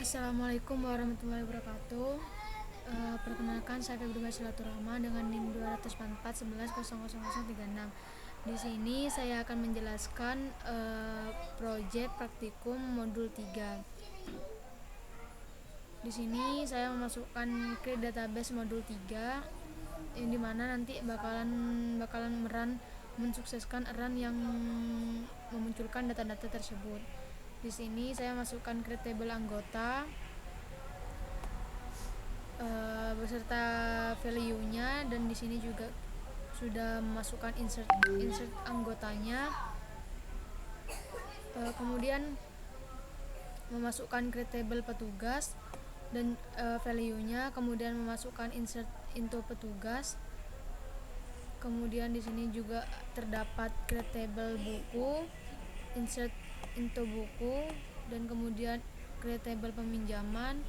Assalamualaikum warahmatullahi wabarakatuh. Perkenalkan, saya Febri Basilatur Rahma dengan NIM 24411000036. Di sini saya akan menjelaskan proyek praktikum modul 3. Di sini saya memasukkan ke database modul 3 yang dimana nanti bakalan mensukseskan eran yang memunculkan data-data tersebut. Di sini saya masukkan create table anggota beserta value-nya, dan di sini juga sudah memasukkan insert anggotanya. Kemudian memasukkan create table petugas dan value-nya, kemudian memasukkan insert into petugas. Kemudian di sini juga terdapat create table buku, insert into buku, dan kemudian create table peminjaman,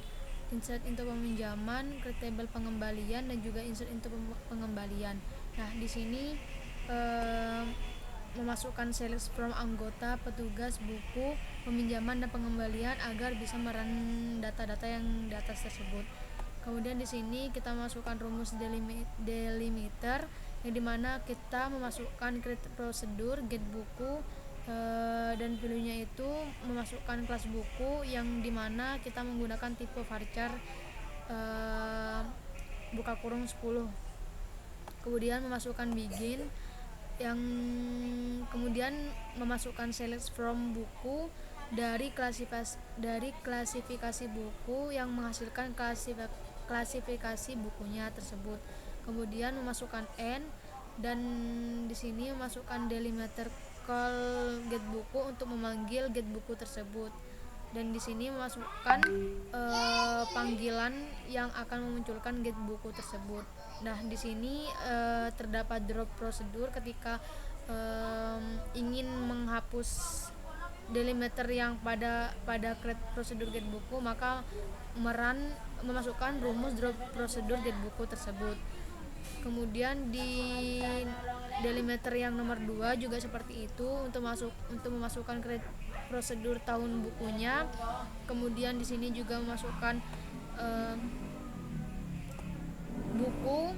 insert into peminjaman, create table pengembalian, dan juga insert into pengembalian. Nah, di sini memasukkan select from anggota, petugas, buku, peminjaman, dan pengembalian agar bisa merun data-data yang di atas tersebut. Kemudian di sini kita masukkan rumus delimiter yang dimana kita memasukkan create prosedur, get buku, dan value-nya itu memasukkan kelas buku yang dimana kita menggunakan tipe varchar buka kurung 10. Kemudian memasukkan begin yang kemudian memasukkan select from buku dari klasifikasi buku yang menghasilkan klasifikasi bukunya tersebut. Kemudian memasukkan n, dan di sini memasukkan delimiter call get buku untuk memanggil get buku tersebut, dan di sini memasukkan panggilan yang akan memunculkan get buku tersebut. Nah, di sini terdapat drop prosedur ketika ingin menghapus delimiter yang pada create prosedur get buku, maka memasukkan rumus drop prosedur get buku tersebut. Kemudian di delimiter yang nomor 2 juga seperti itu untuk memasukkan create prosedur tahun bukunya. Kemudian di sini juga memasukkan buku,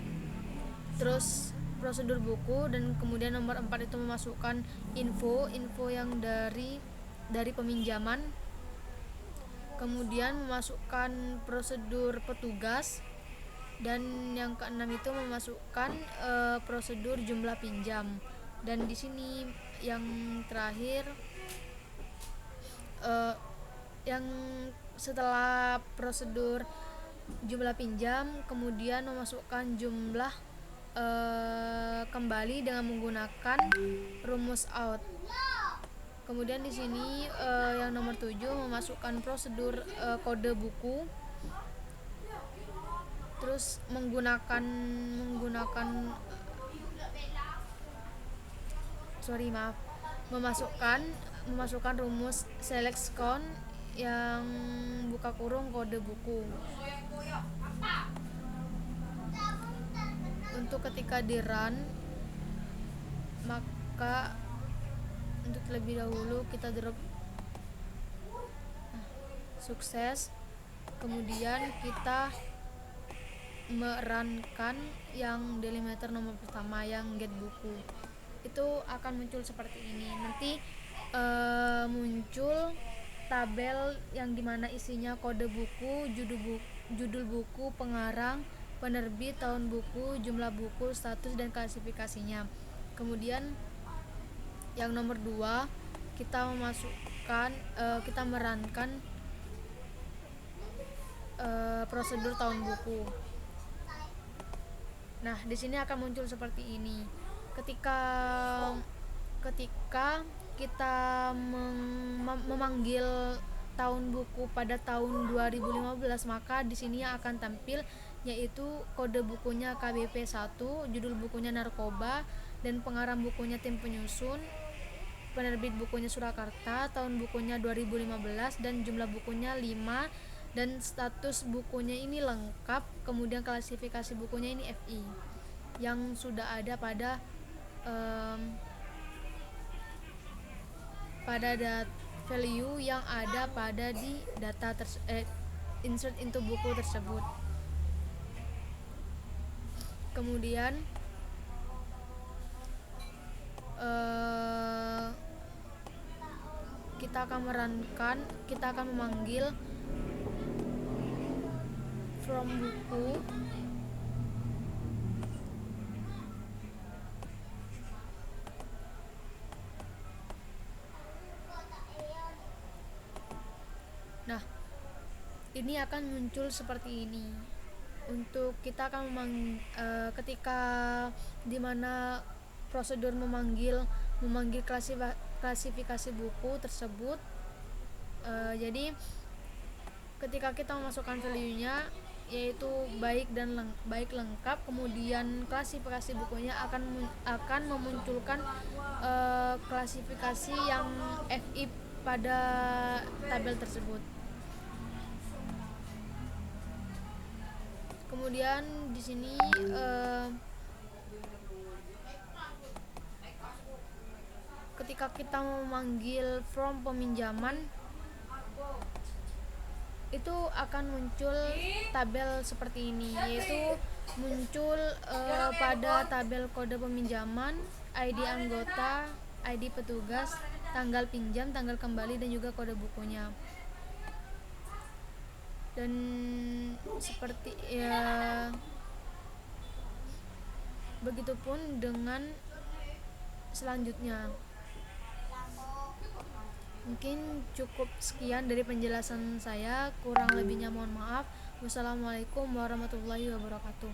terus prosedur buku, dan kemudian nomor 4 itu memasukkan info yang dari peminjaman. Kemudian memasukkan prosedur petugas, dan yang keenam itu memasukkan prosedur jumlah pinjam. Dan di sini yang terakhir yang setelah prosedur jumlah pinjam, kemudian memasukkan jumlah kembali dengan menggunakan rumus out. Kemudian di sini yang nomor 7 memasukkan prosedur kode buku, terus menggunakan memasukkan rumus select count yang buka kurung kode buku. Untuk ketika di run, maka untuk terlebih dahulu kita drop sukses, kemudian kita merunkan yang delimiter nomor pertama yang get buku, itu akan muncul seperti ini. Nanti muncul tabel yang dimana isinya kode buku, judul buku, pengarang, penerbit, tahun buku, jumlah buku, status, dan klasifikasinya. Kemudian yang nomor 2 kita kita merunkan prosedur tahun buku. Nah, di sini akan muncul seperti ini. Ketika kita memanggil tahun buku pada tahun 2015, maka di sini akan tampil yaitu kode bukunya KBP 1, judul bukunya narkoba, dan pengarang bukunya tim penyusun, penerbit bukunya Surakarta, tahun bukunya 2015, dan jumlah bukunya 5, dan status bukunya ini lengkap. Kemudian klasifikasi bukunya ini FI yang sudah ada pada value yang ada pada di data insert into buku tersebut. Kemudian kita akan memanggil from buku nah ini akan muncul seperti ini. Untuk kita akan ketika dimana prosedur memanggil klasifikasi buku tersebut, jadi ketika kita memasukkan value-nya yaitu baik lengkap, kemudian klasifikasi bukunya akan memunculkan klasifikasi yang FI pada tabel tersebut. Kemudian di sini ketika kita memanggil from peminjaman itu akan muncul tabel seperti ini, yaitu muncul pada tabel kode peminjaman, ID anggota, ID petugas, tanggal pinjam, tanggal kembali, dan juga kode bukunya. Dan seperti begitupun dengan selanjutnya. Mungkin cukup sekian dari penjelasan saya, kurang lebihnya mohon maaf. Wassalamualaikum warahmatullahi wabarakatuh.